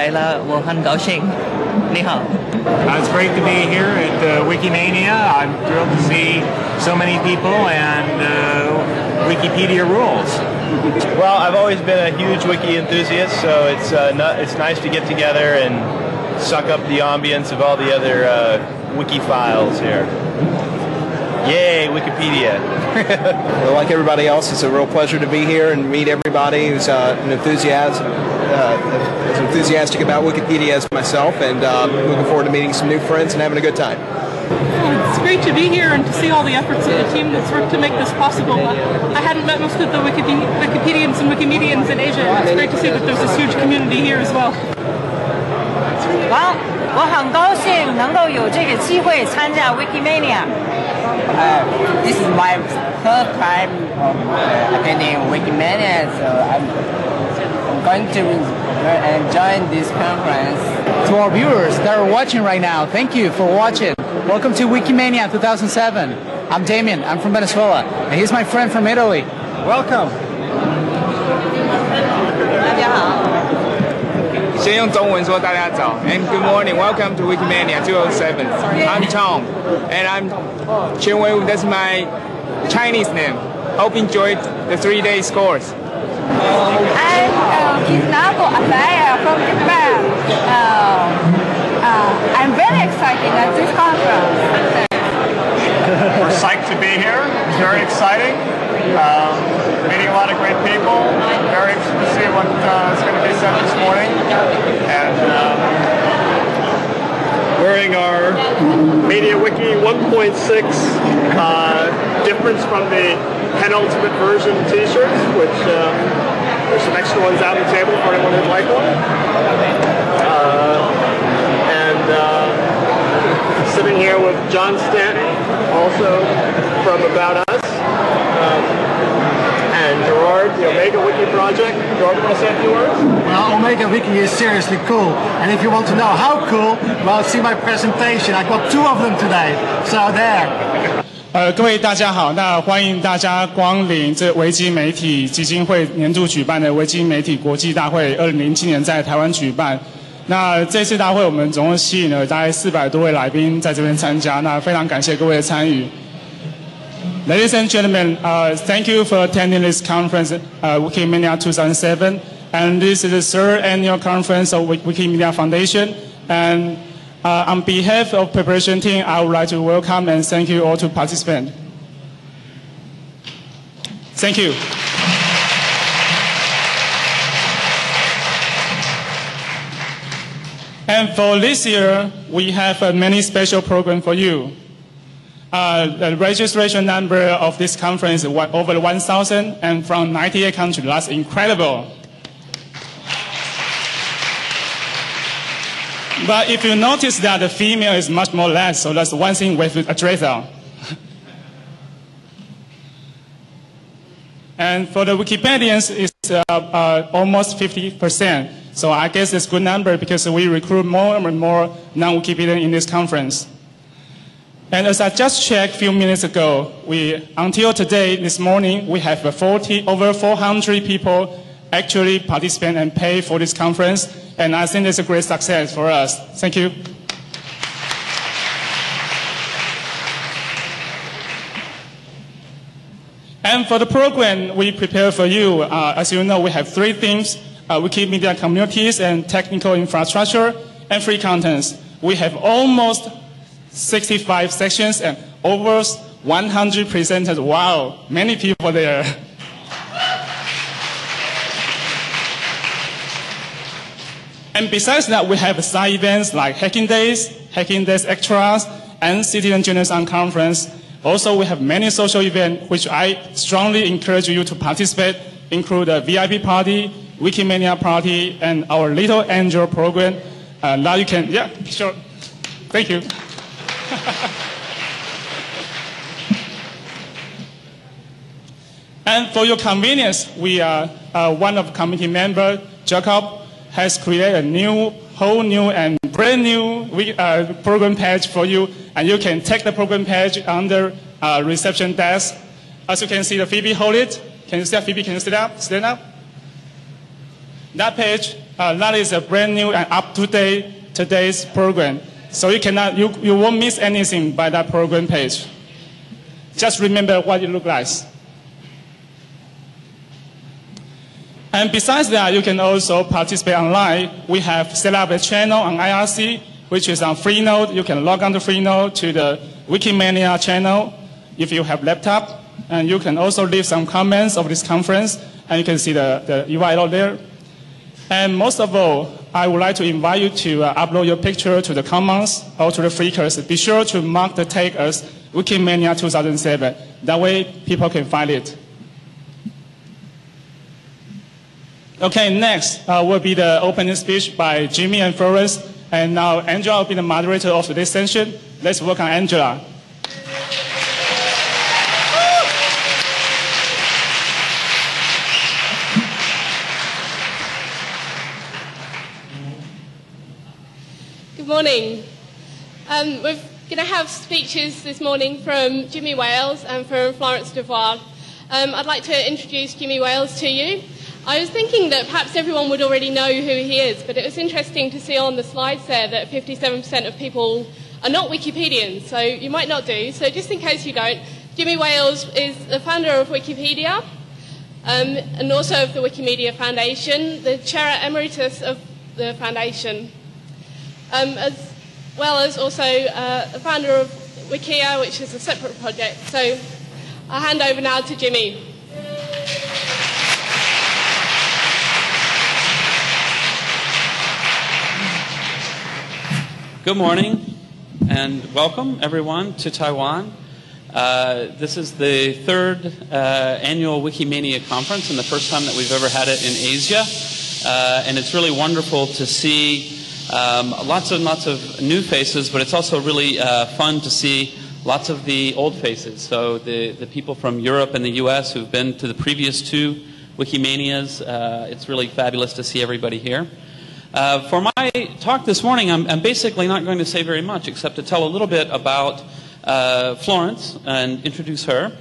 来了，我很高兴。你好。It's great to be here at Wikimania. I'm thrilled to see so many people, and Wikipedia rules. Well, I've always been a huge wiki enthusiast, so it's nice to get together and suck up the ambience of all the other wiki files here. Yay, Wikipedia. Well, like everybody else, it's a real pleasure to be here and meet everybody who's as enthusiastic about Wikipedia as myself, and looking forward to meeting some new friends and having a good time. It's great to be here and to see all the efforts of the team that's worked to make this possible. I hadn't met most of the Wikipedians and Wikimedians in Asia. It's great to see that there's this huge community here as well. 我很高兴能够有这个机会参加 Wikimania. This is my third time attending Wikimania, so I'm going to join this conference. To our viewers that are watching right now, thank you for watching. Welcome to Wikimania 2007. I'm Damien, I'm from Venezuela, and here's my friend from Italy. Welcome. 大家好。先用中文说大家早 and good morning, welcome to Wikimania 2007. I'm Tom and I'm Cheng-Li, that's my Chinese name. Hope you enjoyed the 3-day course. I'm Kizunako Asaya from Japan. I'm very excited at this conference. We're psyched to be here. It's very exciting. Meeting a lot of great people. Very interested to see what is going to be said this morning. And wearing our Media Wiki 1.6 difference from the penultimate version t-shirts, which there's some extra ones out on the table for anyone who'd like one. Sitting here with John Stanton, also from About Us, and Gerard, the Omega Wiki project. Gerard, want to say a few words? Well, Omega Wiki is seriously cool, and if you want to know how cool, well, see my presentation. I got 2 of them today, so there. 各位大家好，那欢迎大家光临这维基媒体基金会年度举办的维基媒体国际大会，2007年在台湾举办。那这次大会我们总共吸引了大概400多位来宾在这边参加，那非常感谢各位的参与。Ladies and gentlemen, thank you for attending this conference, Wikimania 2007, and this is the 3rd annual conference of Wikimedia Foundation. And on behalf of preparation team, I would like to welcome and thank you all to participate. Thank you. And for this year, we have many special programs for you. The registration number of this conference is over 1,000 and from 98 countries. That's incredible. But if you notice that the female is much more less, so that's one thing we have to address on. And for the Wikipedians, it's almost 50%. So I guess it's a good number because we recruit more and more non-Wikipedians in this conference. And as I just checked a few minutes ago, until today, this morning, we have over 400 people actually participate and pay for this conference. And I think it's a great success for us. Thank you. And for the program we prepare for you, as you know, we have 3 themes: Wikimedia communities and technical infrastructure and free contents. We have almost 65 sections and over 100 presenters. Wow, many people there. And besides that, we have side events like Hacking Days Extras, and Citizen Journals on Conference. Also, we have many social events which I strongly encourage you to participate, include a VIP party, Wikimania party, and our Little Angel program. Now you can, yeah, sure. Thank you. And for your convenience, we are one of the committee members, Jacob, has created a whole new and brand new program page for you, and you can take the program page under reception desk. As you can see, the Phoebe hold it. Can you see that, Phoebe? Can you stand up? Stand up. That page That is a brand new and up-to-date today's program. So you won't miss anything by that program page. Just remember what it looks like. And besides that, you can also participate online. We have set up a channel on IRC, which is on Freenode. You can log on to Freenode to the Wikimania channel if you have laptop. And you can also leave some comments of this conference, and you can see the URL there. And most of all, I would like to invite you to upload your picture to the Commons or to the Flickrs. Be sure to mark the tag as Wikimania 2007. That way, people can find it. Okay, next will be the opening speech by Jimmy and Florence. And now Angela will be the moderator of today's session. Let's welcome Angela. Good morning. We're going to have speeches this morning from Jimmy Wales and from Florence Devouard. I'd like to introduce Jimmy Wales to you. I was thinking that perhaps everyone would already know who he is, but it was interesting to see on the slides there that 57% of people are not Wikipedians, so you might not do. So just in case you don't, Jimmy Wales is the founder of Wikipedia and also of the Wikimedia Foundation, the chair emeritus of the foundation, as well as also the founder of Wikia, which is a separate project. So I'll hand over now to Jimmy. Good morning and welcome everyone to Taiwan. This is the third annual Wikimania conference and the first time that we've ever had it in Asia. And it's really wonderful to see lots and lots of new faces, but it's also really fun to see lots of the old faces. So the people from Europe and the US who've been to the previous two Wikimanias, it's really fabulous to see everybody here. For my talk this morning, I'm basically not going to say very much except to tell a little bit about Florence and introduce her.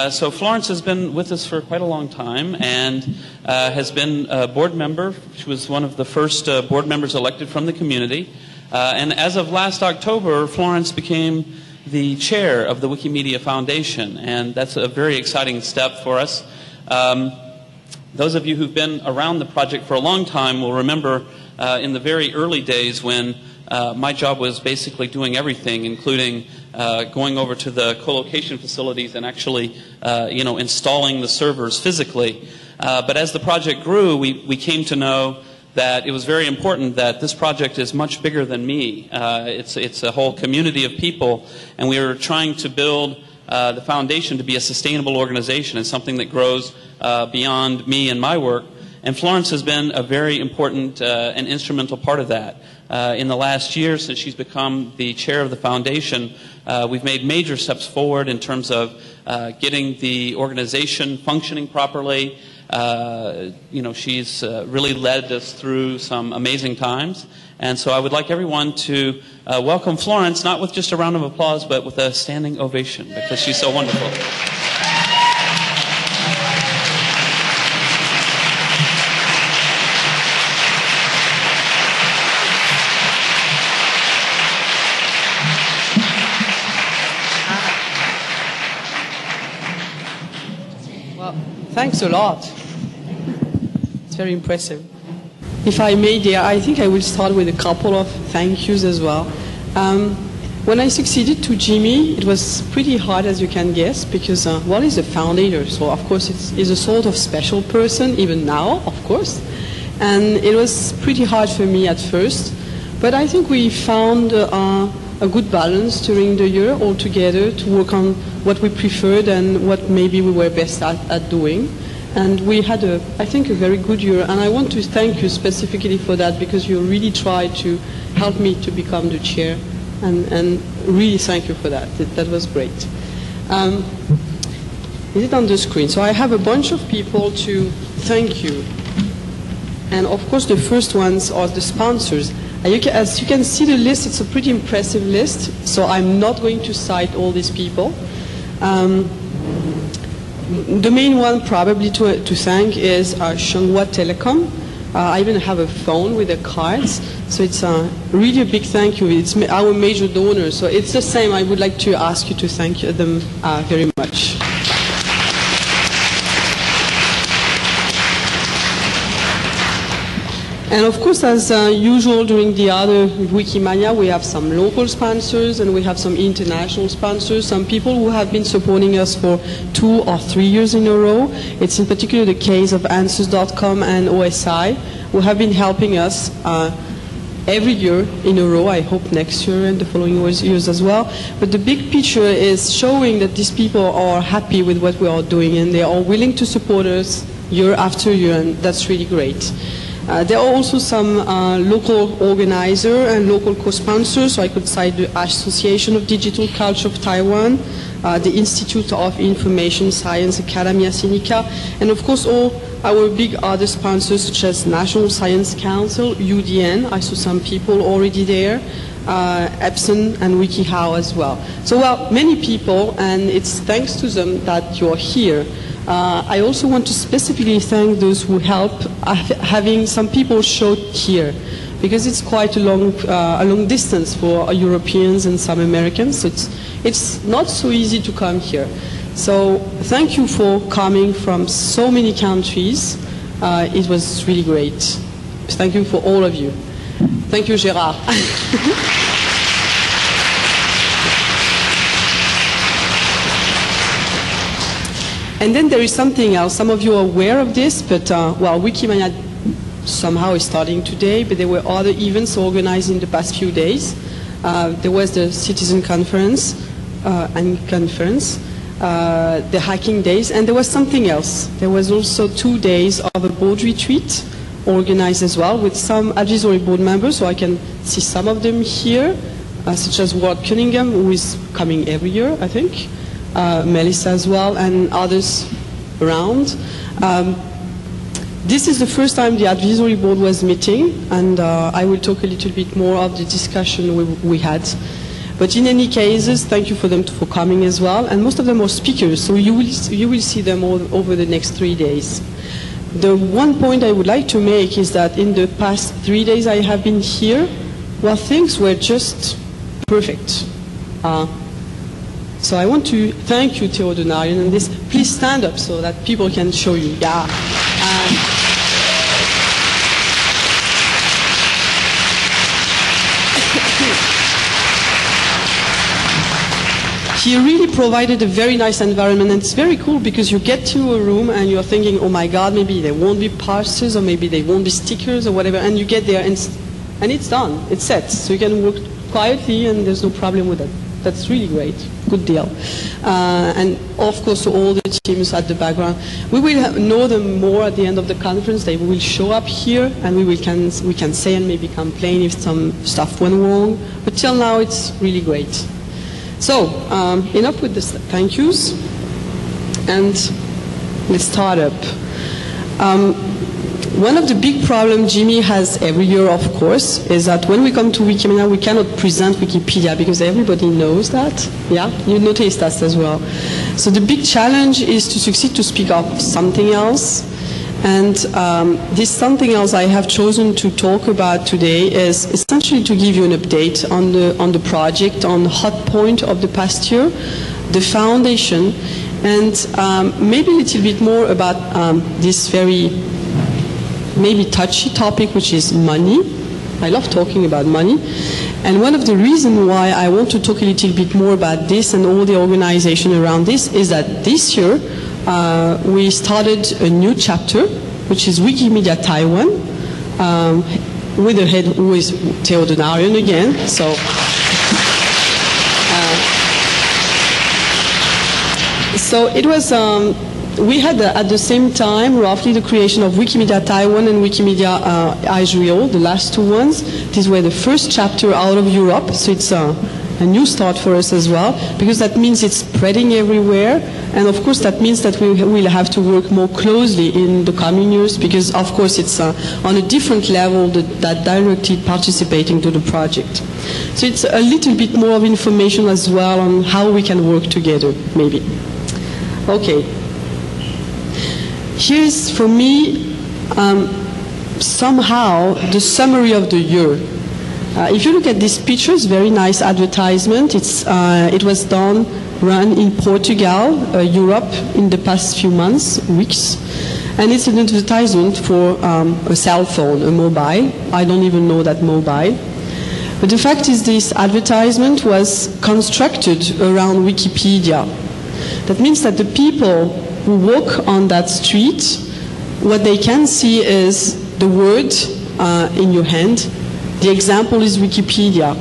So Florence has been with us for quite a long time and has been a board member. She was one of the first board members elected from the community. And as of last October, Florence became the chair of the Wikimedia Foundation, and that's a very exciting step for us. Those of you who've been around the project for a long time will remember in the very early days when my job was basically doing everything, including going over to the co-location facilities and actually installing the servers physically. But as the project grew, we came to know that it was very important that this project is much bigger than me. It's a whole community of people, and we were trying to build the foundation to be a sustainable organization and something that grows beyond me and my work. And Florence has been a very important and instrumental part of that. In the last year, since she's become the chair of the foundation, we've made major steps forward in terms of getting the organization functioning properly. She's really led us through some amazing times. And so I would like everyone to welcome Florence, not with just a round of applause, but with a standing ovation, because she's so wonderful. Thanks a lot. It's very impressive. If I may, dear, I think I will start with a couple of thank yous as well. When I succeeded to Jimmy, it was pretty hard, as you can guess, because, he's a founder, so of course he's a sort of special person, even now, of course. And it was pretty hard for me at first, but I think we found a good balance during the year all together to work on what we preferred and what maybe we were best at doing. And we had, I think, a very good year. And I want to thank you specifically for that, because you really tried to help me to become the chair. And really thank you for that. That was great. Is it on the screen? So I have a bunch of people to thank you. And of course, the first ones are the sponsors. As you can see the list, it's a pretty impressive list, so I'm not going to cite all these people. The main one probably to thank is Shenghua Telecom, I even have a phone with the cards. So it's really a big thank you. It's our major donor. So it's the same. I would like to ask you to thank them very much. And of course, as usual during the other Wikimania, we have some local sponsors and we have some international sponsors, some people who have been supporting us for 2 or 3 years in a row. It's in particular the case of Answers.com and OSI, who have been helping us every year in a row. I hope next year and the following years as well. But the big picture is showing that these people are happy with what we are doing and they are willing to support us year after year, and that's really great. There are also some local organizers and local co-sponsors. So I could cite the Association of Digital Culture of Taiwan, the Institute of Information Science, Academia Sinica, and of course all our big other sponsors such as National Science Council, UDN. I saw some people already there, Epson and WikiHow as well. So well, many people, and it's thanks to them that you're here. I also want to specifically thank those who help having some people show here, because it's quite a long distance for Europeans and some Americans. So it's not so easy to come here. So thank you for coming from so many countries. It was really great. Thank you for all of you. Thank you, Gérard. And then there is something else. Some of you are aware of this, but well, Wikimania somehow is starting today, but there were other events organized in the past few days. There was the Citizen Conference, the Hacking Days, and there was something else. There was also 2 days of a board retreat organized as well with some advisory board members, so I can see some of them here, such as Ward Cunningham, who is coming every year, I think. Melissa as well, and others around. This is the first time the advisory board was meeting, and I will talk a little bit more of the discussion we had. But in any cases, thank you for them for coming as well, and most of them are speakers, so you will see them all over the next 3 days. The one point I would like to make is that in the past 3 days I have been here, well, things were just perfect. So I want to thank you, Theodonarian, and this. Please stand up so that people can show you. Yeah. He really provided a very nice environment, and it's very cool because you get to a room and you're thinking, oh my God, maybe there won't be posters or maybe there won't be stickers or whatever, and you get there and it's done, it's set. So you can work quietly and there's no problem with it. That's really great. Good deal. And of course, all the teams at the background. We will know them more at the end of the conference. They will show up here, and we can say and maybe complain if some stuff went wrong. But till now, it's really great. So enough with the thank yous, and let's start up. One of the big problems Jimmy has every year, of course, is that when we come to Wikimania, we cannot present Wikipedia because everybody knows that. Yeah, you noticed that as well. So the big challenge is to succeed to speak of something else. And this something else I have chosen to talk about today is essentially to give you an update on the project, on the hot point of the past year, the foundation, and maybe a little bit more about this very maybe touchy topic, which is money. I love talking about money. And one of the reasons why I want to talk a little bit more about this and all the organization around this is that this year we started a new chapter, which is Wikimedia Taiwan, with the head who is Theodonarian again. So it was, we had at the same time roughly the creation of Wikimedia Taiwan and Wikimedia Israel, the last two ones. These were the first chapter out of Europe, so it's a new start for us as well, because that means it's spreading everywhere, and of course that means that we will have to work more closely in the coming years, because of course it's on a different level that directly participating to the project. So it's a little bit more of information as well on how we can work together, maybe. Okay. Here's, for me, somehow the summary of the year. If you look at this picture, it's a very nice advertisement. It was run in Portugal, Europe, in the past few months, weeks. And it's an advertisement for a cell phone, a mobile. I don't even know that mobile. But the fact is this advertisement was constructed around Wikipedia. That means that the people who walk on that street, what they can see is the word in your hand. The example is Wikipedia.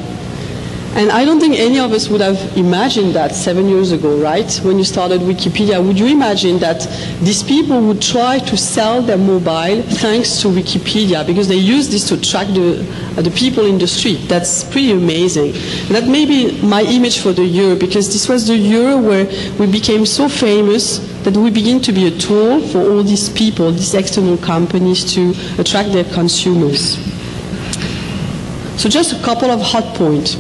And I don't think any of us would have imagined that 7 years ago, right? When you started Wikipedia, would you imagine that these people would try to sell their mobile thanks to Wikipedia because they use this to track the people in the street? That's pretty amazing. And that may be my image for the year, because this was the year where we became so famous that we begin to be a tool for all these people, these external companies, to attract their consumers. So just a couple of hot points.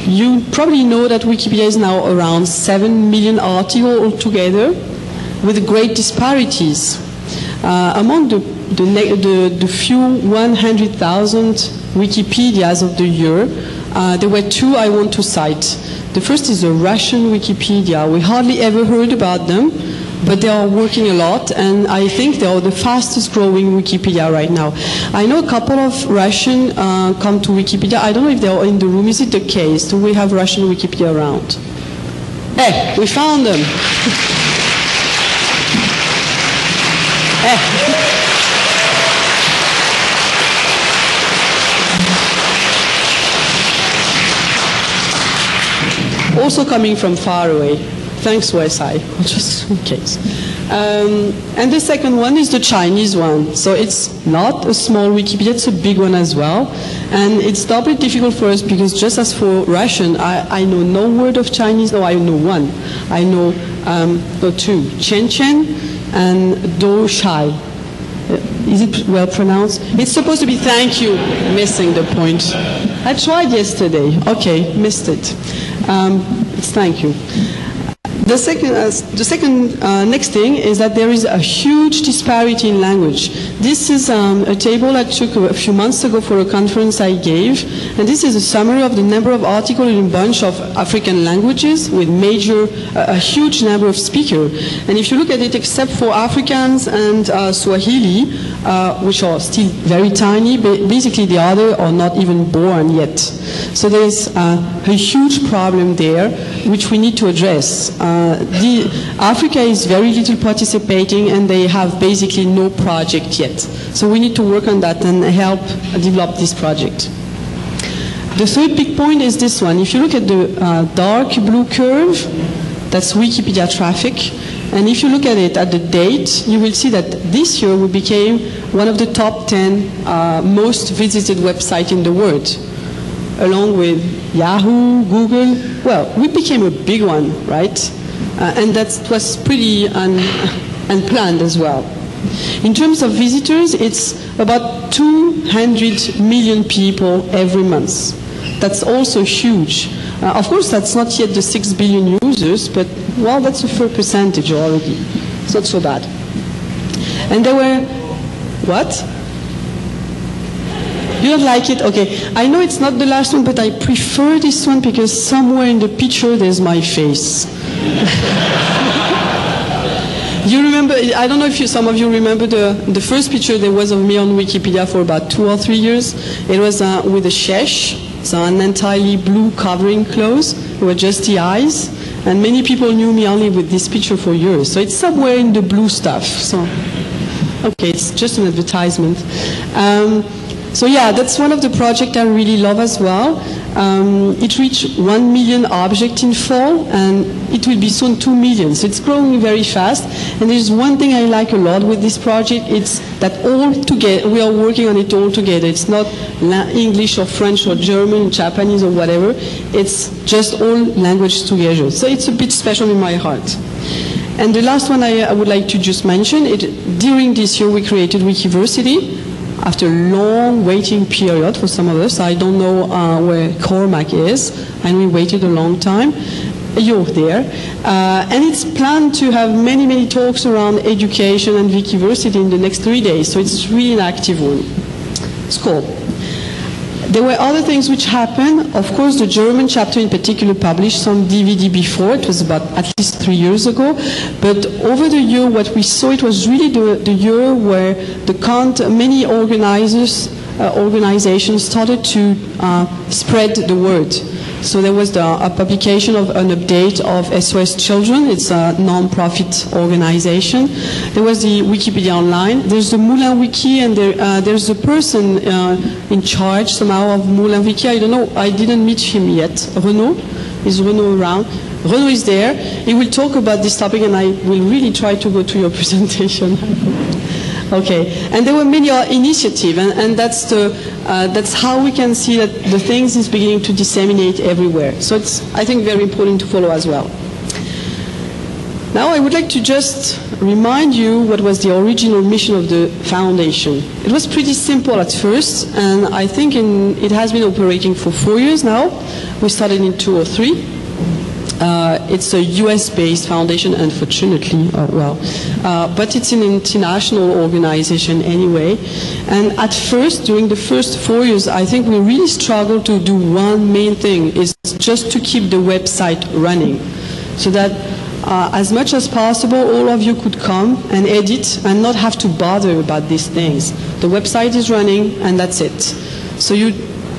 You probably know that Wikipedia is now around 7 million articles altogether, with great disparities. Among the few 100,000 Wikipedias of the year, there were two I want to cite. The first is the Russian Wikipedia. We hardly ever heard about them, but they are working a lot, and I think they are the fastest growing Wikipedia right now. I know a couple of Russian come to Wikipedia. I don't know if they are in the room. Is it the case? Do we have Russian Wikipedia around? Hey, we found them. Hey. Also coming from far away. Thanks, Wesai, just in case. And the second one is the Chinese one. So it's not a small Wikipedia, it's a big one as well. And it's doubly difficult for us because just as for Russian, I know no word of Chinese. No, I know one. I know two, Chen and Do Shai. Is it well pronounced? It's supposed to be thank you, missing the point. I tried yesterday. Okay, missed it. It's thank you. The second next thing is that there is a huge disparity in language. This is a table I took a few months ago for a conference I gave, and this is a summary of the number of articles in a bunch of African languages with a huge number of speakers. And if you look at it, except for Afrikaans and Swahili, which are still very tiny, basically the other are not even born yet. So there is a huge problem there, which we need to address. Africa is very little participating, and they have basically no project yet. So we need to work on that and help develop this project. The third big point is this one. If you look at the dark blue curve, that's Wikipedia traffic. And if you look at it at the date, you will see that this year we became one of the top 10 most visited websites in the world, along with Yahoo, Google. Well, we became a big one, right? And that was pretty unplanned as well. In terms of visitors, it's about 200 million people every month. That's also huge. Of course, that's not yet the 6 billion users, but, well, that's a fair percentage already. It's not so bad. And there were, what? You don't like it? Okay. I know it's not the last one, but I prefer this one because somewhere in the picture there's my face. You remember, I don't know if some of you remember the first picture there was of me on Wikipedia for about 2 or 3 years. It was with a shesh, so an entirely blue covering clothes. It were just the eyes. And many people knew me only with this picture for years. So it's somewhere in the blue stuff. So, okay, it's just an advertisement. So yeah, that's one of the projects I really love as well. It reached 1 million objects in fall, and it will be soon 2 million. So it's growing very fast. And there's one thing I like a lot with this project. It's that all together, we are working on it all together. It's not English or French or German, Japanese or whatever. It's just all languages together. So it's a bit special in my heart. And the last one I would like to just mention, during this year we created Wikiversity. After a long waiting period for some of us, I don't know where Cormac is, and we waited a long time. you're there. And it's planned to have many, many talks around education and Wikiversity in the next 3 days, so it's really an active one. It's cool. There were other things which happened. Of course, the German chapter in particular published some DVD before. It was about at least 3 years ago. But over the year, what we saw, it was really the year where many organizations started to spread the word. So there was a publication of an update of SOS Children. It's a non-profit organization. There was the Wikipedia Online. There's the Moulin Wiki, and there's a person in charge somehow of Moulin Wiki. I don't know. I didn't meet him yet. Renaud? Is Renaud around? Renaud is there. He will talk about this topic, and I will really try to go to your presentation. Okay, and there were many initiatives, and that's how we can see that the things is beginning to disseminate everywhere. So it's, I think, very important to follow as well. Now I would like to just remind you what was the original mission of the foundation. It was pretty simple at first, and I think it has been operating for 4 years now. We started in 2003. It's a US-based foundation, unfortunately, but it's an international organization anyway. And at first, during the first 4 years, I think we really struggled to do one main thing, is just to keep the website running, so that as much as possible, all of you could come and edit and not have to bother about these things. The website is running, and that's it. So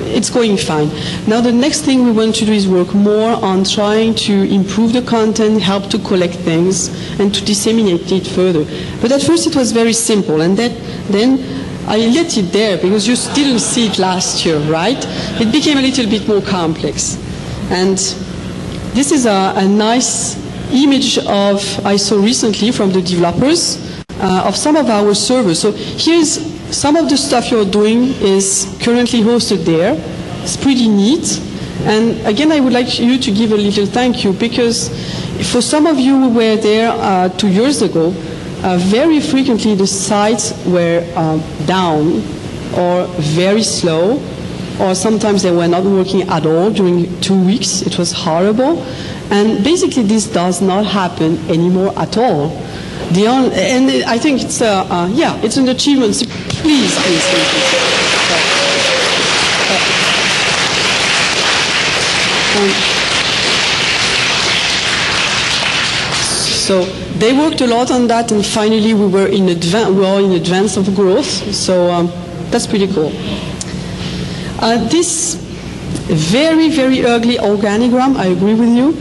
it's going fine. Now the next thing we want to do is work more on trying to improve the content, help to collect things, and to disseminate it further. But at first it was very simple, and then I let it there because you didn't see it last year, right? It became a little bit more complex. And this is a nice image I saw recently from the developers of some of our servers. So here's some of the stuff you're doing is currently hosted there. It's pretty neat. And again, I would like you to give a little thank you, because for some of you who were there 2 years ago, very frequently the sites were down or very slow, or sometimes they were not working at all during 2 weeks. It was horrible. And basically this does not happen anymore at all. And I think it's it's an achievement. So please. So they worked a lot on that, and finally we were in advance of growth. So that's pretty cool. This very, very ugly organigram, I agree with you.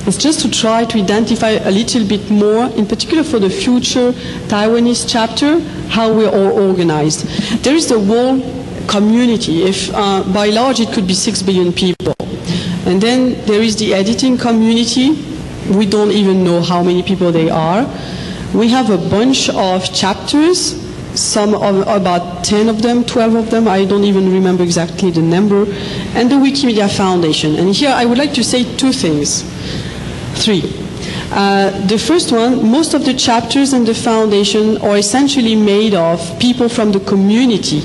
It's just to try to identify a little bit more, in particular for the future Taiwanese chapter, how we're all organized. There is the whole community. If by large it could be 6 billion people. And then there is the editing community. We don't even know how many people they are. We have a bunch of chapters, about 10 of them, 12 of them, I don't even remember exactly the number, and the Wikimedia Foundation. And here I would like to say three. The first one, most of the chapters in the foundation are essentially made of people from the community.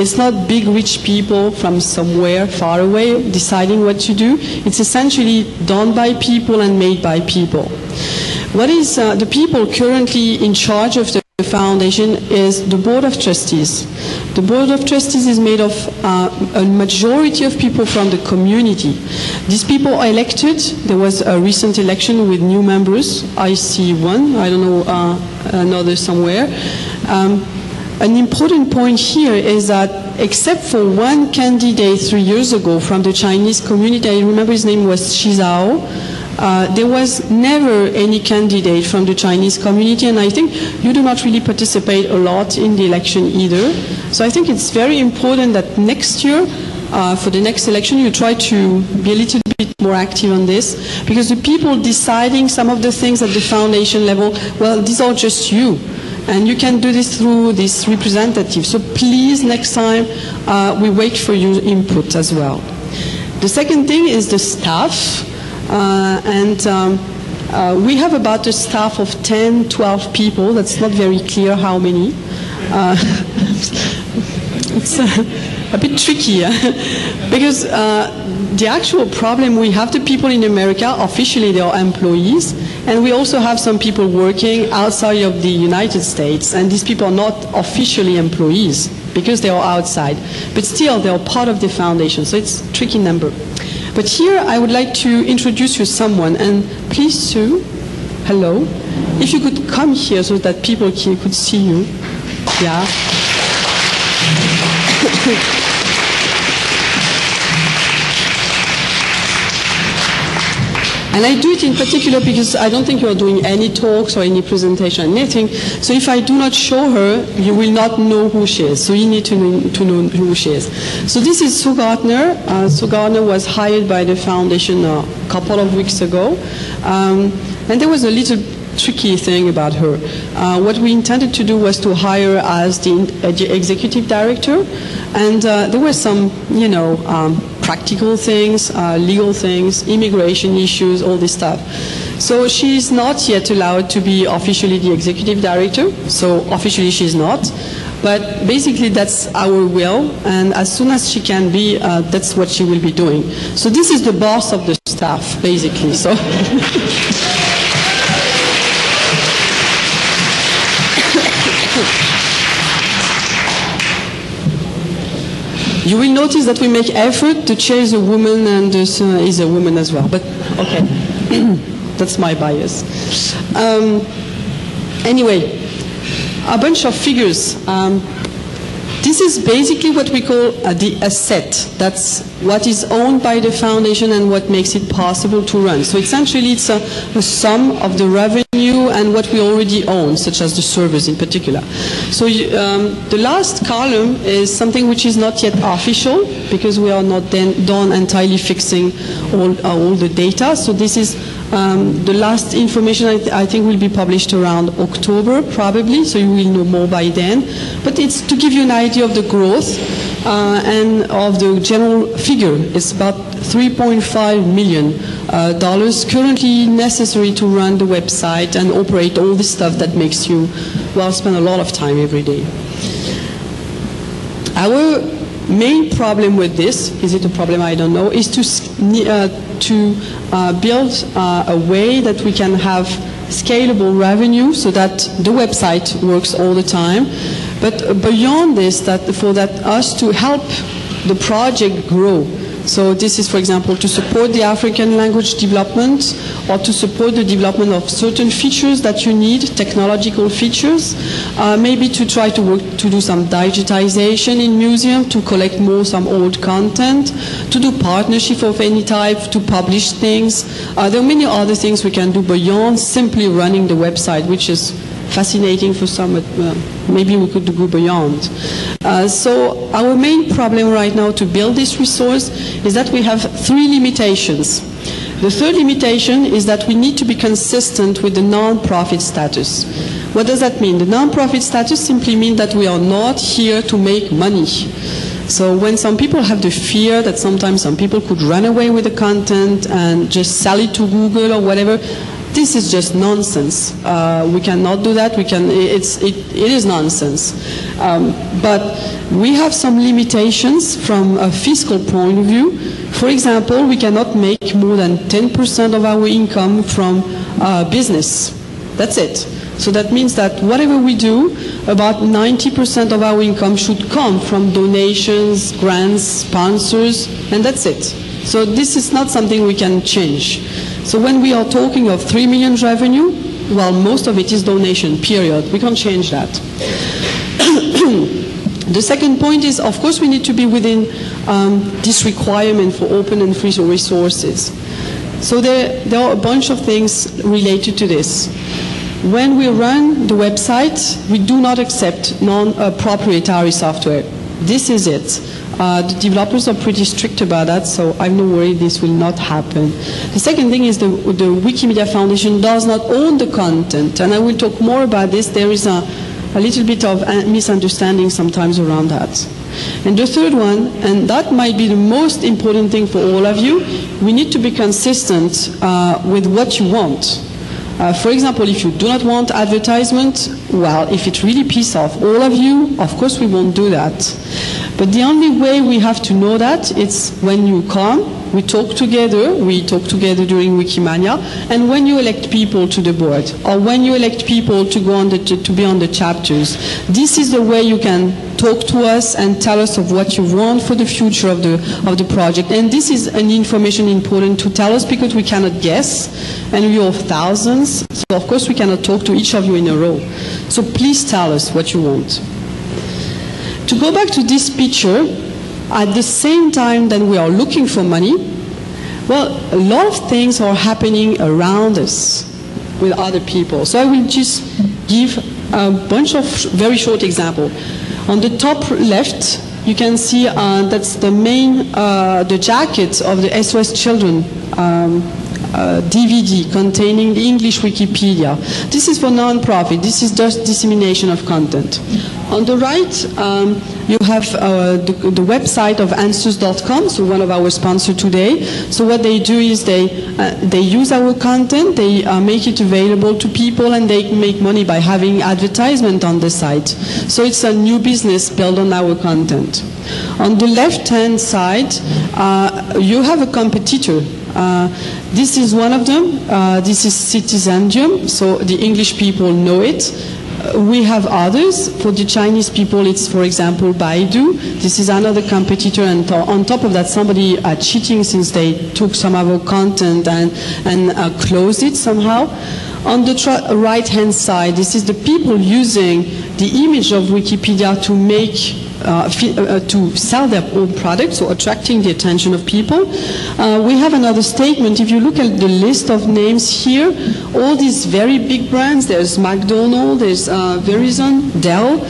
It's not big rich people from somewhere far away deciding what to do. It's essentially done by people and made by people. What is the people currently in charge of the foundation is the Board of Trustees. The Board of Trustees is made of a majority of people from the community. These people are elected. There was a recent election with new members. I see one. I don't know another somewhere. An important point here is that except for one candidate 3 years ago from the Chinese community, I remember his name was Shizao, there was never any candidate from the Chinese community, and I think you do not really participate a lot in the election either. So I think it's very important that next year, for the next election, you try to be a little bit more active on this, because the people deciding some of the things at the foundation level, well, these are just you. And you can do this through this representative. So please, next time, we wait for your input as well. The second thing is the staff. We have about a staff of 10, 12 people. That's not very clear how many. it's a bit tricky because the actual problem, we have the people in America, officially they are employees, and we also have some people working outside of the United States, and these people are not officially employees because they are outside, but still they are part of the foundation, so it's a tricky number. But here I would like to introduce you someone, and please Sue, hello, if you could come here so that people here could see you. Yeah. And I do it in particular because I don't think you are doing any talks or any presentation, anything. So if I do not show her, you will not know who she is. So you need to know who she is. So this is Sue Gardner. Sue Gardner was hired by the foundation a couple of weeks ago. And there was a little tricky thing about her. What we intended to do was to hire her as the executive director. And there were some, practical things, legal things, immigration issues, all this stuff. So she's not yet allowed to be officially the executive director. So officially she's not. But basically that's our will. And as soon as she can be, that's what she will be doing. So this is the boss of the staff, basically. So. You will notice that we make effort. The chair is a woman and this is a woman as well. But okay, that's my bias. Anyway, a bunch of figures. This is basically what we call the asset. That's what is owned by the foundation and what makes it possible to run. So essentially it's a sum of the revenue and what we already own, such as the servers in particular. So the last column is something which is not yet official because we are not done entirely fixing all the data. So this is the last information I think will be published around October probably, so you will know more by then. But it's to give you an idea of the growth and of the general figure. It's about $3.5 million currently necessary to run the website and operate all the stuff that makes you, well, spend a lot of time every day. Our main problem with this, is it a problem, I don't know, is to build a way that we can have scalable revenue so that the website works all the time. But beyond this, for us to help the project grow. So this is, for example, to support the African language development or to support the development of certain features that you need, technological features, maybe to try to work to do some digitization in museum, to collect some old content, to do partnership of any type, to publish things. There are many other things we can do beyond simply running the website, which is fascinating for some, maybe we could go beyond. So our main problem right now to build this resource is that we have 3 limitations. The third limitation is that we need to be consistent with the non-profit status. What does that mean? The non-profit status simply means that we are not here to make money. So when some people have the fear that sometimes some people could run away with the content and just sell it to Google or whatever, this is just nonsense. We cannot do that. It is nonsense. But we have some limitations from a fiscal point of view. For example, we cannot make more than 10% of our income from business. That's it. So that means that whatever we do, about 90% of our income should come from donations, grants, sponsors, and that's it. So this is not something we can change. So when we are talking of 3 million revenue, well, most of it is donation, period. We can't change that. The second point is, of course, we need to be within this requirement for open and free resources. So there are a bunch of things related to this. When we run the website, we do not accept non-proprietary software. This is it. The developers are pretty strict about that, so I'm not worried this will not happen. The second thing is the Wikimedia Foundation does not own the content, and I will talk more about this. There is a little bit of misunderstanding sometimes around that. And the third one, and that might be the most important thing for all of you, we need to be consistent with what you want. For example, if you do not want advertisement, well, if it really pisses off all of you, of course we won't do that. But the only way we have to know that is when you come, we talk together during Wikimania, and when you elect people to the board, or when you elect people to go on to be on the chapters. This is the way you can talk to us and tell us of what you want for the future of the project. And this is an information important to tell us because we cannot guess, and we have thousands, so of course we cannot talk to each of you in a row. So please tell us what you want. To go back to this picture, at the same time that we are looking for money, well, a lot of things are happening around us with other people. So I will just give a bunch of very short examples. On the top left, you can see that's the main, the jacket of the SOS Children DVD containing the English Wikipedia. This is for non-profit. This is just dissemination of content. On the right, you have the website of answers.com, so one of our sponsors today. So what they do is they use our content, they make it available to people, and they make money by having advertisement on the site. So it's a new business built on our content. On the left-hand side, you have a competitor. This is one of them. This is Citizendium, so the English people know it. We have others. For the Chinese people, it's, for example, Baidu. This is another competitor, and on top of that, somebody cheating since they took some of our content and closed it somehow. On the right-hand side, this is the people using the image of Wikipedia to make to sell their own products, so attracting the attention of people. We have another statement. If you look at the list of names here, all these very big brands, there's McDonald's, there's Verizon, Dell,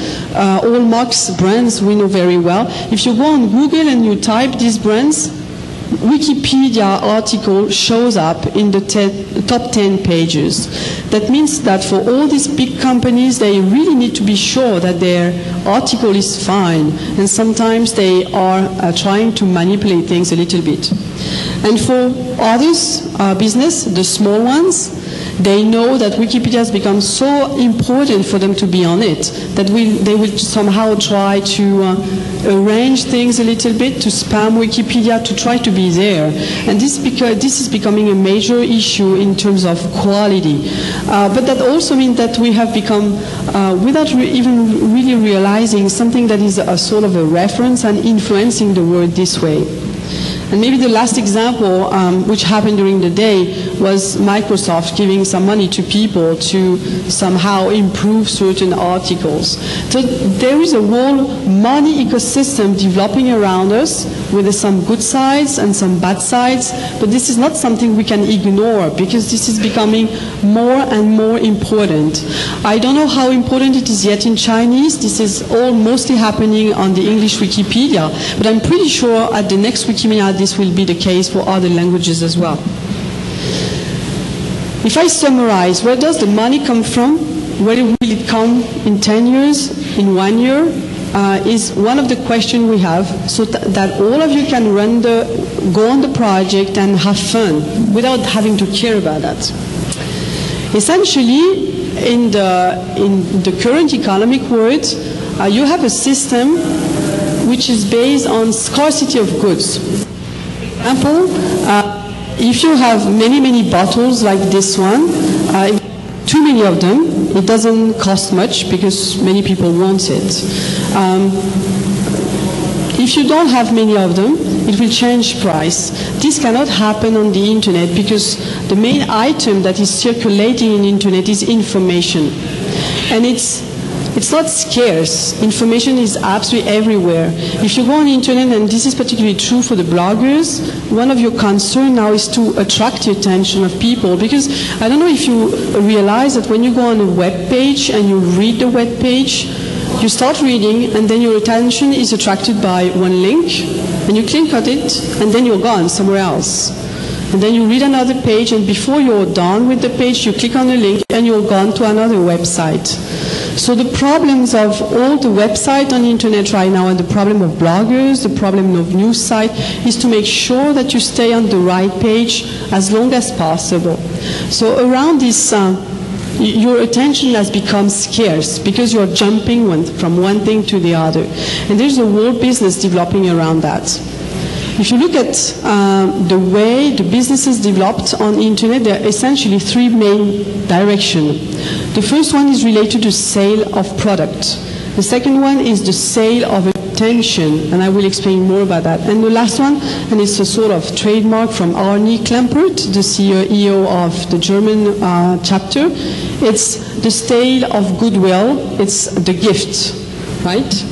all Mark's brands we know very well. If you go on Google and you type these brands, Wikipedia article shows up in the top 10 pages. That means that for all these big companies, they really need to be sure that their article is fine, and sometimes they are trying to manipulate things a little bit. And for others, business, the small ones, they know that Wikipedia has become so important for them to be on it that they will somehow try to arrange things a little bit, to spam Wikipedia, to try to be there. And this is becoming a major issue in terms of quality. But that also means that we have become, without even really realizing, something that is a sort of a reference and influencing the world this way. And maybe the last example, which happened during the day, was Microsoft giving some money to people to somehow improve certain articles. So there is a whole money ecosystem developing around us with some good sides and some bad sides, but this is not something we can ignore because this is becoming more and more important. I don't know how important it is yet in Chinese. This is all mostly happening on the English Wikipedia, but I'm pretty sure at the next Wikimania this will be the case for other languages as well. If I summarize, where does the money come from? Where will it come in 10 years, in 1 year? Is one of the questions we have, so that all of you can go on the project and have fun without having to care about that. Essentially, in the current economic world, you have a system which is based on scarcity of goods. For example, if you have many bottles like this one, too many of them, it doesn't cost much because many people want it. If you don't have many of them, it will change price. This cannot happen on the internet because the main item that is circulating in the internet is information. And it's not scarce. Information is absolutely everywhere. If you go on the internet, and this is particularly true for the bloggers, one of your concerns now is to attract the attention of people. Because I don't know if you realize that when you go on a web page and you read the web page, you start reading and then your attention is attracted by one link and you click on it and then you're gone somewhere else. And then you read another page and before you're done with the page, you click on the link and you're gone to another website. So the problems of all the websites on the internet right now and the problem of bloggers, the problem of news sites is to make sure that you stay on the right page as long as possible. So around this your attention has become scarce because you're jumping from one thing to the other. And there's a whole business developing around that. If you look at the way the businesses developed on the internet, there are essentially three main directions. The first one is related to sale of product. The second one is the sale of attention, and I will explain more about that. And the last one, and it's a sort of trademark from Arnie Klempert, the CEO of the German chapter, it's the sale of goodwill, it's the gift, right?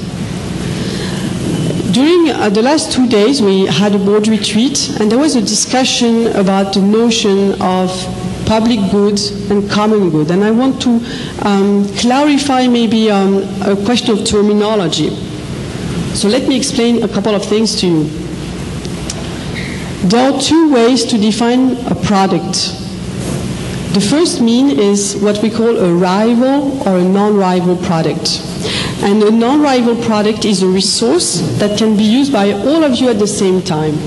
During the last 2 days, we had a board retreat, and there was a discussion about the notion of public good and common good. And I want to clarify maybe a question of terminology. So let me explain a couple of things to you. There are two ways to define a product. The first mean is what we call a rival or a non-rival product. And a non-rival product is a resource that can be used by all of you at the same time.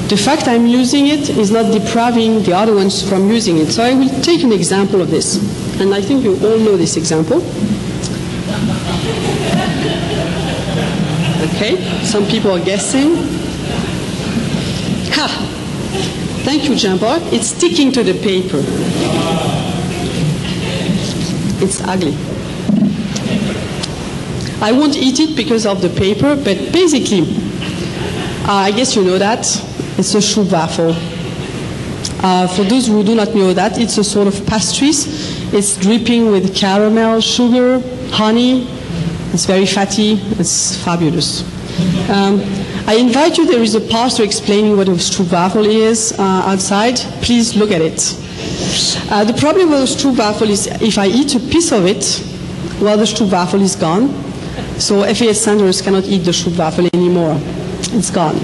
The fact I'm using it is not depriving the other ones from using it. So I will take an example of this. And I think you all know this example. Okay, some people are guessing. Ha! Thank you, Jimbo. It's sticking to the paper. It's ugly. I won't eat it because of the paper, but basically, I guess you know that. It's a Stroopwafel. For those who do not know that, it's a sort of pastries. It's dripping with caramel, sugar, honey. It's very fatty. It's fabulous. I invite you, there is a poster explaining what a Stroopwafel is outside. Please look at it. The problem with a Stroopwafel is if I eat a piece of it, well, the Stroopwafel is gone. So FAS centers cannot eat the Stroopwafel anymore. It's gone.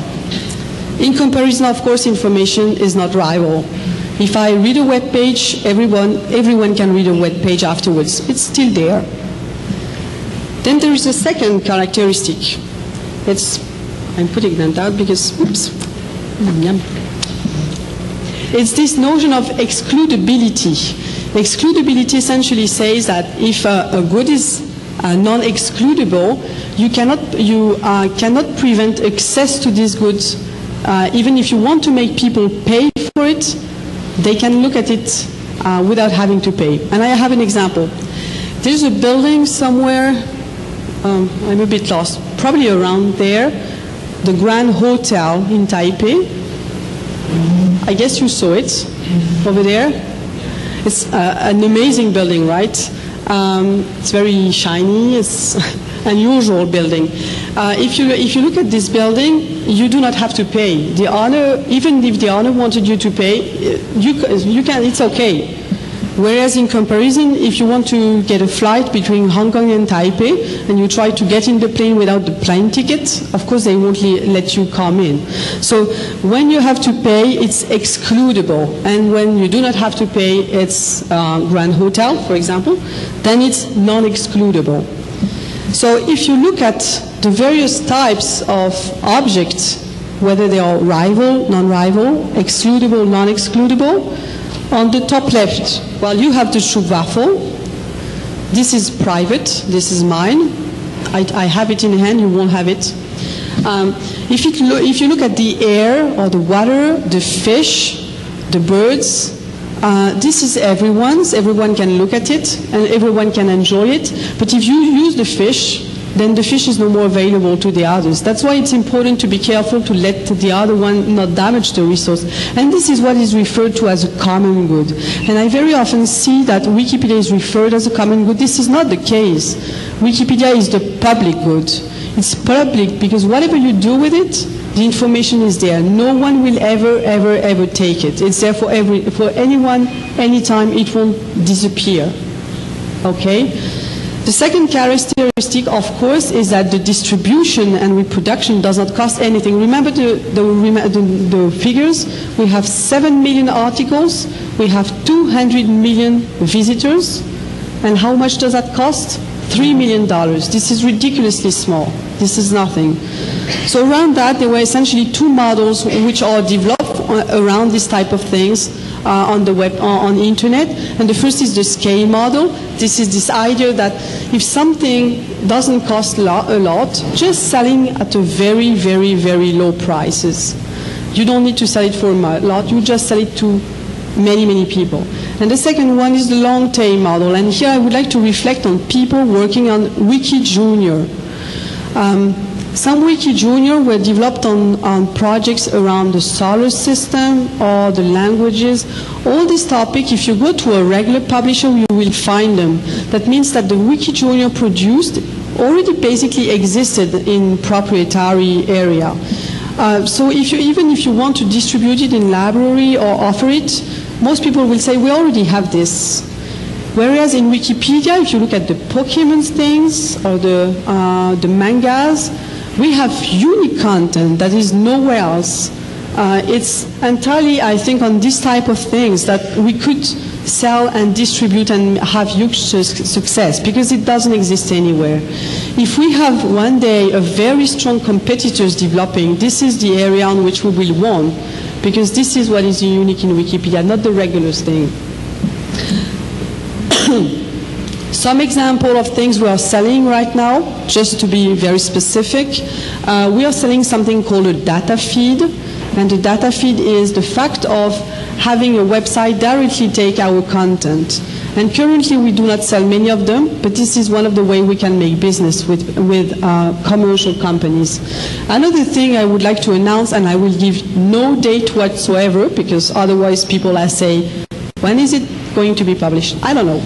In comparison, of course, information is not rival. If I read a web page, everyone can read a web page afterwards. It's still there. Then there is a second characteristic. I'm putting that out because, oops. It's this notion of excludability. Excludability essentially says that if a good is non-excludable, you cannot prevent access to these goods. Even if you want to make people pay for it, they can look at it without having to pay. And I have an example. There's a building somewhere, I'm a bit lost, probably around there, the Grand Hotel in Taipei. I guess you saw it over there. It's an amazing building, right? It's very shiny. It's an unusual building. If you look at this building, you do not have to pay. The owner, even if the owner wanted you to pay, you can. It's okay. Whereas in comparison, if you want to get a flight between Hong Kong and Taipei, and you try to get in the plane without the plane ticket, of course they won't let you come in. So when you have to pay, it's excludable. And when you do not have to pay, it's Grand Hotel, for example, then it's non-excludable. So if you look at the various types of objects, whether they are rival, non-rival, excludable, non-excludable, on the top left, well, you have the Stroopwafel. This is private. This is mine. I have it in hand. You won't have it. If you look at the air or the water, the fish, the birds, this is everyone's. Everyone can look at it and everyone can enjoy it. But if you use the fish, then the fish is no more available to the others. That's why it's important to be careful to let the other one not damage the resource. And this is what is referred to as a common good. And I very often see that Wikipedia is referred as a common good. This is not the case. Wikipedia is the public good. It's public because whatever you do with it, the information is there. No one will ever take it. It's there for anyone, anytime. It won't disappear. Okay? The second characteristic, of course, is that the distribution and reproduction does not cost anything. Remember the figures? We have 7 million articles. We have 200 million visitors. And how much does that cost? $3 million. This is ridiculously small. This is nothing. So around that, there were essentially two models which are developed around this type of things. on the web, on the internet. And the first is the scale model. This is this idea that if something doesn't cost a lot, just selling at a very, very, very low prices. You don't need to sell it for a lot, you just sell it to many, many people. And the second one is the long tail model. And here I would like to reflect on people working on Wiki Junior. Some Wiki Junior were developed on projects around the solar system or the languages. All these topics, if you go to a regular publisher, you will find them. That means that the Wiki Junior produced already basically existed in proprietary area. So even if you want to distribute it in library or offer it, most people will say, we already have this. Whereas in Wikipedia, if you look at the Pokemon things or the mangas, we have unique content that is nowhere else. It's entirely, I think, on this type of things that we could sell and distribute and have huge success, because it doesn't exist anywhere. If we have one day a very strong competitors developing, this is the area on which we will win, because this is what is unique in Wikipedia, not the regular thing. Some example of things we are selling right now, just to be very specific, we are selling something called a data feed. And the data feed is the fact of having a website directly take our content. And currently we do not sell many of them, but this is one of the ways we can make business with commercial companies. Another thing I would like to announce, and I will give no date whatsoever, because otherwise people are saying, when is it going to be published? I don't know.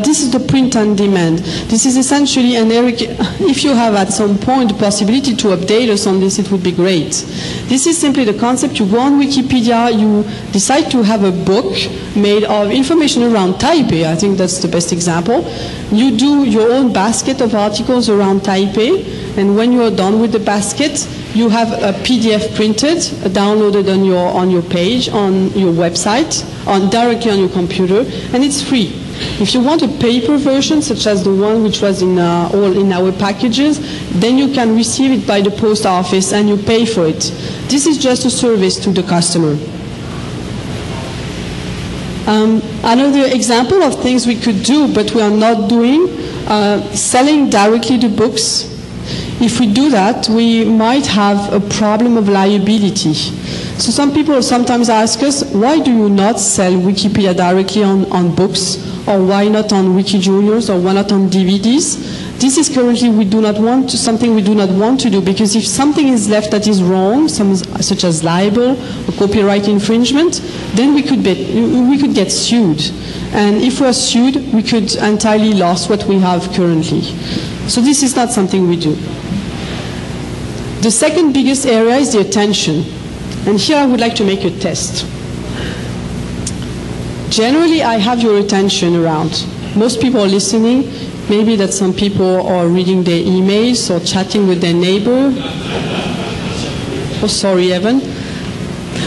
This is the print on demand. This is essentially, and Eric, if you have at some point the possibility to update us on this, it would be great. This is simply the concept. You go on Wikipedia, you decide to have a book made of information around Taipei. I think that's the best example. You do your own basket of articles around Taipei, and when you are done with the basket, you have a PDF printed, downloaded on your page, on your website, directly on your computer, and it's free. If you want a paper version, such as the one which was in all in our packages, then you can receive it by the post office and you pay for it. This is just a service to the customer. Another example of things we could do, but we are not doing, selling directly the books. If we do that, we might have a problem of liability. So some people sometimes ask us, why do you not sell Wikipedia directly on books? Or why not on Wiki Juniors, or why not on DVDs? This is currently something we do not want to do, because if something is left that is wrong, such as libel or copyright infringement, then we could get sued. And if we are sued, we could entirely lose what we have currently. So this is not something we do. The second biggest area is the attention. And here I would like to make a test. Generally, I have your attention around. Most people are listening. Maybe that some people are reading their emails or chatting with their neighbor. Oh, sorry, Evan.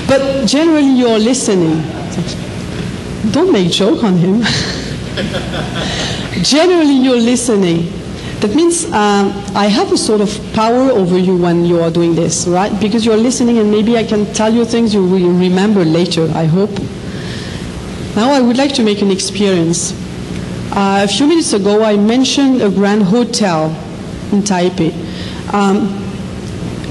But generally, you're listening. Don't make a joke on him. Generally, you're listening. That means I have a sort of power over you when you are doing this, right? Because you're listening, and maybe I can tell you things you will remember later, I hope. Now I would like to make an experience. A few minutes ago I mentioned a grand hotel in Taipei.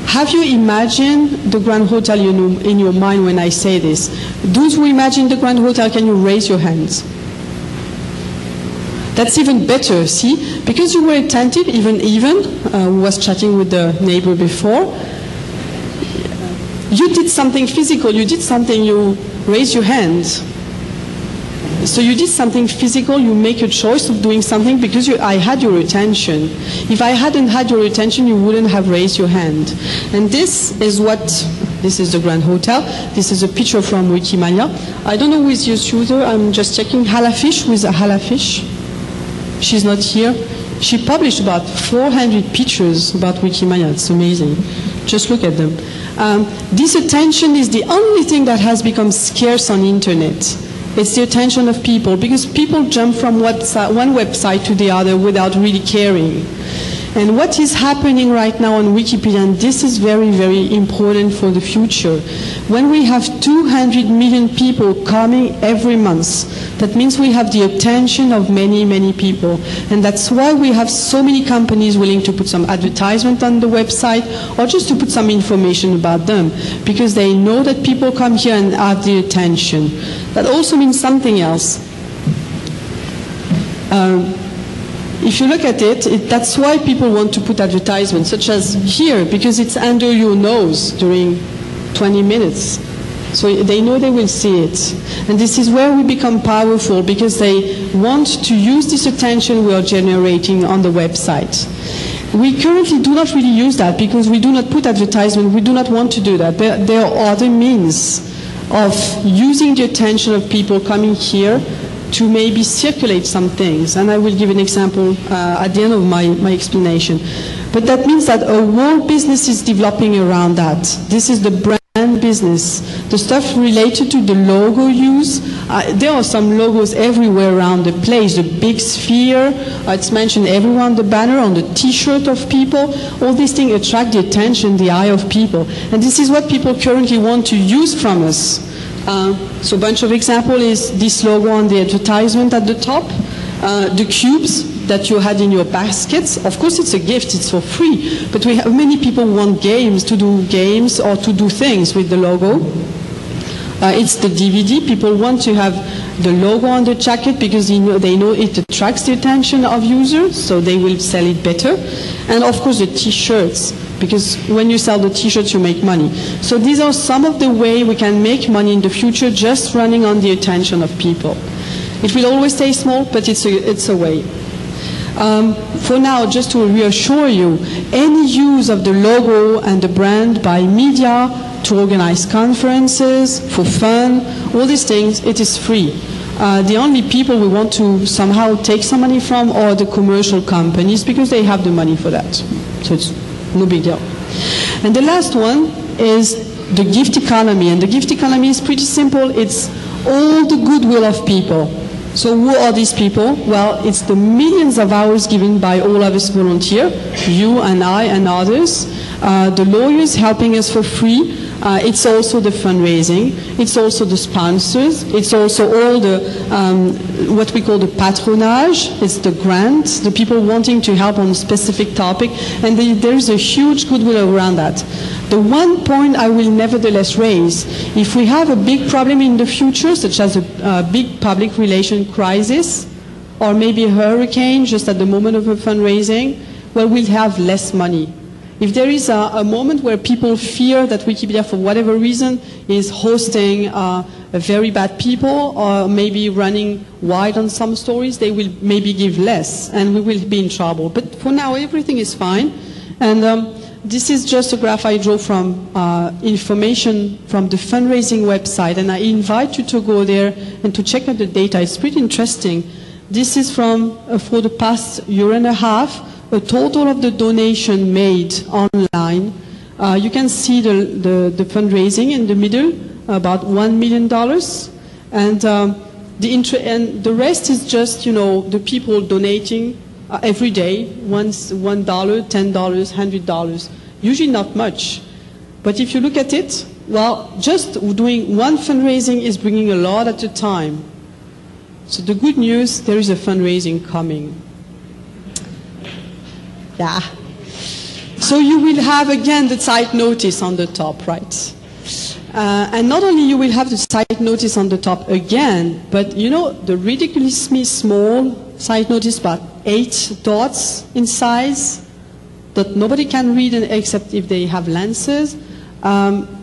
Have you imagined the grand hotel in your mind when I say this? Those who imagine the grand hotel, can you raise your hands? That's even better, see? Because you were attentive, even who was chatting with the neighbor before. You did something physical, you did something, you raised your hands. So you did something physical, you make a choice of doing something because I had your attention. If I hadn't had your attention, you wouldn't have raised your hand. And this is the Grand Hotel. This is a picture from Wikimania. I don't know who is your shooter, I'm just checking. Halafish, with a Halafish. She's not here. She published about 400 pictures about Wikimania. It's amazing. Just look at them. This attention is the only thing that has become scarce on the internet. It's the attention of people, because people jump from one website to the other without really caring. And what is happening right now on Wikipedia, and this is very, very important for the future, when we have 200 million people coming every month, that means we have the attention of many, many people. And that's why we have so many companies willing to put some advertisement on the website or just to put some information about them, because they know that people come here and have the attention. That also means something else. If you look at it, that's why people want to put advertisements, such as here, because it's under your nose during 20 minutes. So they know they will see it. And this is where we become powerful, because they want to use this attention we are generating on the website. We currently do not really use that because we do not put advertisement. We do not want to do that. There are other means of using the attention of people coming here to maybe circulate some things. And I will give an example at the end of my explanation. But that means that a whole business is developing around that. This is the brand business. The stuff related to the logo use, there are some logos everywhere around the place. The big sphere, it's mentioned everywhere on the banner, on the t-shirt of people. All these things attract the attention, the eye of people. And this is what people currently want to use from us. So a bunch of examples is this logo on the advertisement at the top, the cubes that you had in your baskets. Of course it's a gift, it's for free, but we have many people who want games, to do games or to do things with the logo. It's the DVD. People want to have the logo on the jacket because they know it attracts the attention of users, so they will sell it better. And of course the t-shirts, because when you sell the t-shirts you make money. So these are some of the ways we can make money in the future just running on the attention of people. It will always stay small, but it's a way. For now, just to reassure you, any use of the logo and the brand by media to organize conferences, for fun, all these things, it is free. The only people we want to somehow take some money from are the commercial companies because they have the money for that. So it's no big deal. And the last one is the gift economy. And the gift economy is pretty simple. It's all the goodwill of people. So who are these people? Well, it's the millions of hours given by all of us volunteers, you and I and others, the lawyers helping us for free. It's also the fundraising. It's also the sponsors. It's also all the, what we call the patronage. It's the grants, the people wanting to help on a specific topic. And there is a huge goodwill around that. The one point I will nevertheless raise, if we have a big problem in the future, such as a big public relation crisis, or maybe a hurricane just at the moment of a fundraising, well, we'll have less money. If there is a moment where people fear that Wikipedia, for whatever reason, is hosting very bad people or maybe running wide on some stories, they will maybe give less and we will be in trouble. But for now, everything is fine. And this is just a graph I drew from information from the fundraising website. And I invite you to go there and to check out the data. It's pretty interesting. This is from, for the past year and a half, a total of the donation made online. You can see the fundraising in the middle, about $1 million. And the rest is just, you know, the people donating every day, once $1, $10, $100. Usually not much. But if you look at it, well, just doing one fundraising is bringing a lot at a time. So the good news, there is a fundraising coming. Yeah. So you will have, again, the site notice on the top, right? And not only you will have the site notice on the top again, but you know, the ridiculously small site notice, about 8 dots in size, that nobody can read except if they have lenses.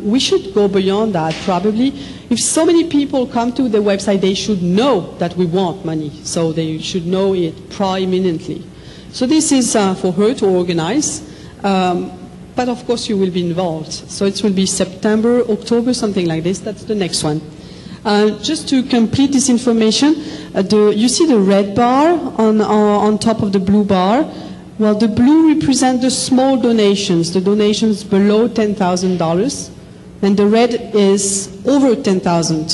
We should go beyond that, probably. If so many people come to the website, they should know that we want money. So they should know it prominently. So this is for her to organize, but of course you will be involved. So it will be September, October, something like this. That's the next one. Just to complete this information, you see the red bar on top of the blue bar. Well, the blue represents the small donations, the donations below $10,000, and the red is over 10,000.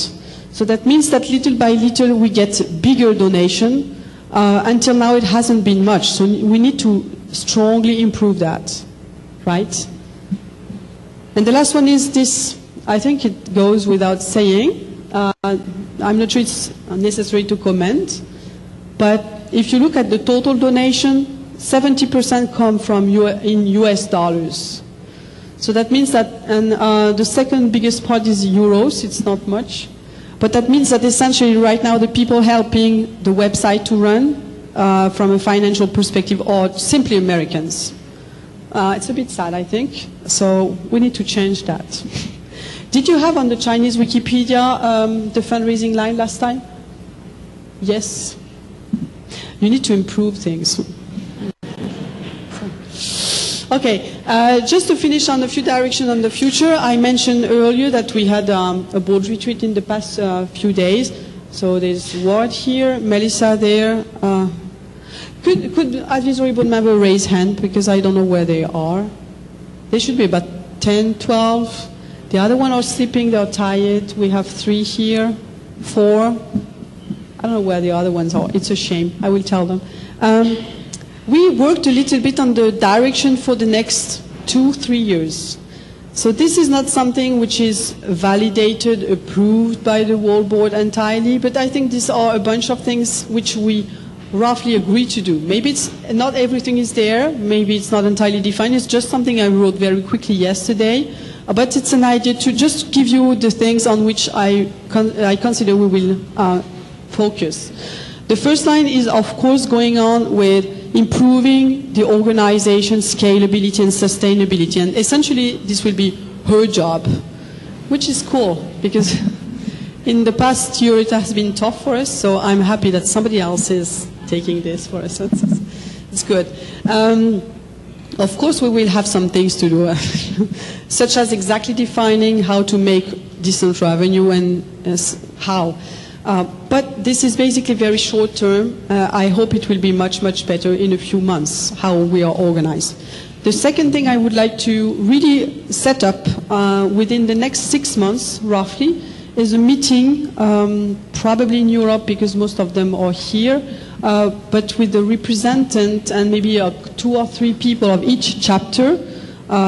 So that means that little by little we get bigger donation. Until now it hasn't been much, so we need to strongly improve that, right? And the last one is this. I think it goes without saying. I'm not sure it's necessary to comment, but if you look at the total donation, 70% come from in US dollars. So that means that, and the second biggest part is euros, it's not much. But that means that essentially right now the people helping the website to run from a financial perspective are simply Americans. It's a bit sad, I think, so we need to change that. Did you have on the Chinese Wikipedia the fundraising line last time? Yes. You need to improve things. Okay, just to finish on a few directions on the future, I mentioned earlier that we had a board retreat in the past few days. So there's Ward here, Melissa there. Could advisory board member raise hand, because I don't know where they are. They should be about 10, 12. The other one are sleeping, they're tired. We have 3 here, 4. I don't know where the other ones are. It's a shame. I will tell them. We worked a little bit on the direction for the next 2-3 years. So this is not something which is validated, approved by the World Board entirely, but I think these are a bunch of things which we roughly agree to do. Maybe it's not everything is there, maybe it's not entirely defined. It's just something I wrote very quickly yesterday, but it's an idea to just give you the things on which I consider we will focus. The first line is, of course, going on with improving the organization scalability and sustainability. And essentially, this will be her job, which is cool, because in the past year it has been tough for us, so I'm happy that somebody else is taking this for us. It's good. Of course, we will have some things to do, such as exactly defining how to make decent revenue and how. But this is basically very short term. I hope it will be much, much better in a few months, how we are organized. The second thing I would like to really set up within the next 6 months, roughly, is a meeting, probably in Europe, because most of them are here, but with the representative and maybe 2 or 3 people of each chapter.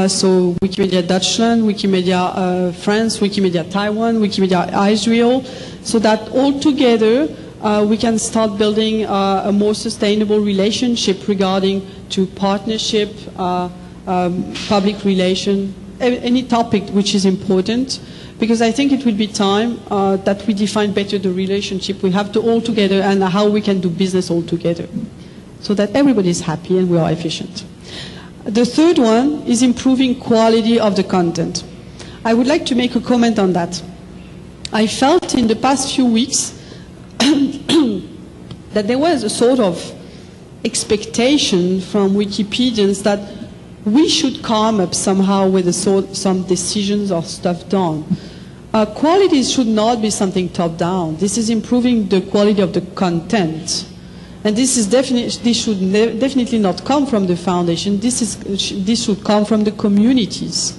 So Wikimedia Dutchland, Wikimedia France, Wikimedia Taiwan, Wikimedia Israel, so that all together we can start building a more sustainable relationship regarding to partnership, public relation, any topic which is important, because I think it will be time that we define better the relationship we have to all together and how we can do business all together, so that everybody is happy and we are efficient. The third one is improving quality of the content. I would like to make a comment on that. I felt in the past few weeks that there was a sort of expectation from Wikipedians that we should come up somehow with some decisions or stuff done. Quality should not be something top-down. This is improving the quality of the content. And this should definitely not come from the foundation. This should come from the communities.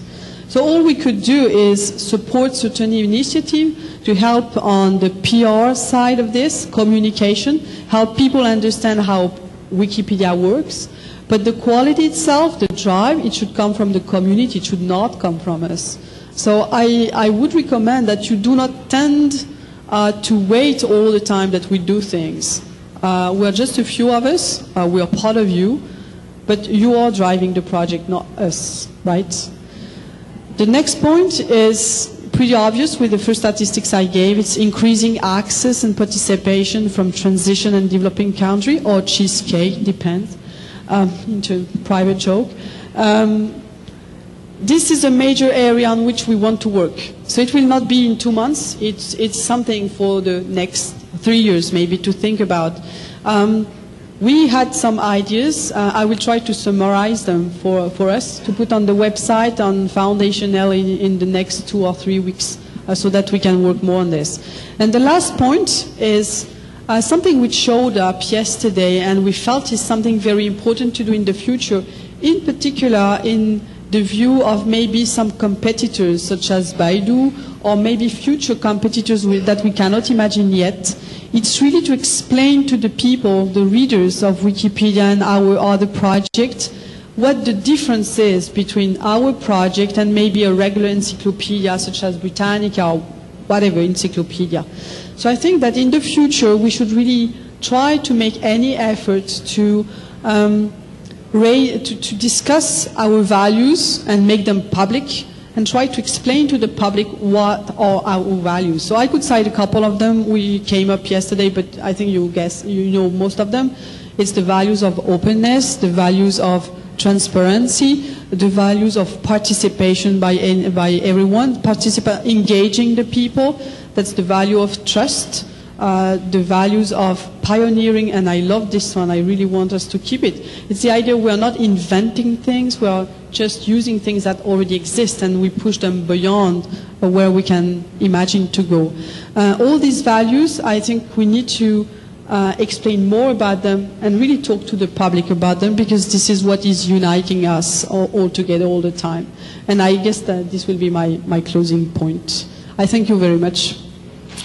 So all we could do is support certain initiatives to help on the PR side of this, communication, help people understand how Wikipedia works. But the quality itself, the drive, it should come from the community. It should not come from us. So I would recommend that you do not tend to wait all the time that we do things. We are just a few of us, we are part of you, but you are driving the project, not us, right? The next point is pretty obvious with the first statistics I gave. It's increasing access and participation from transition and developing country, or cheesecake, depends, into private joke. This is a major area on which we want to work. So it will not be in 2 months, it's something for the next 3 years maybe to think about. We had some ideas. I will try to summarize them for us to put on the website on Foundation L in the next 2 or 3 weeks so that we can work more on this. And the last point is something which showed up yesterday and we felt is something very important to do in the future, in particular in the view of maybe some competitors such as Baidu or maybe future competitors that we cannot imagine yet. It's really to explain to the people, the readers of Wikipedia and our other projects, what the difference is between our project and maybe a regular encyclopedia such as Britannica or whatever encyclopedia. So I think that in the future we should really try to make any effort to discuss our values and make them public and try to explain to the public what are our values. So I could cite a couple of them. We came up yesterday, but I think you know most of them. It's the values of openness, the values of transparency, the values of participation by everyone, engaging the people. That's the value of trust, the values of pioneering, and I love this one. I really want us to keep it. It's the idea we are not inventing things, we are just using things that already exist and we push them beyond where we can imagine to go. All these values, I think we need to explain more about them and really talk to the public about them, because this is what is uniting us all together all the time. And I guess that this will be my closing point. I thank you very much.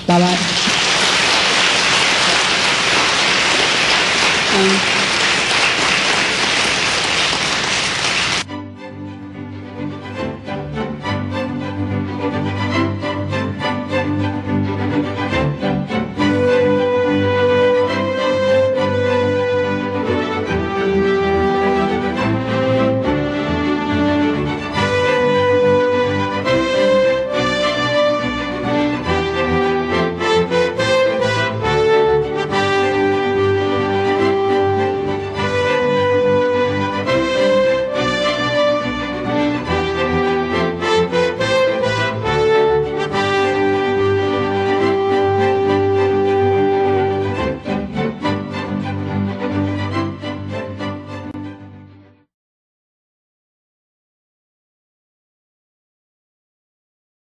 Bye-bye.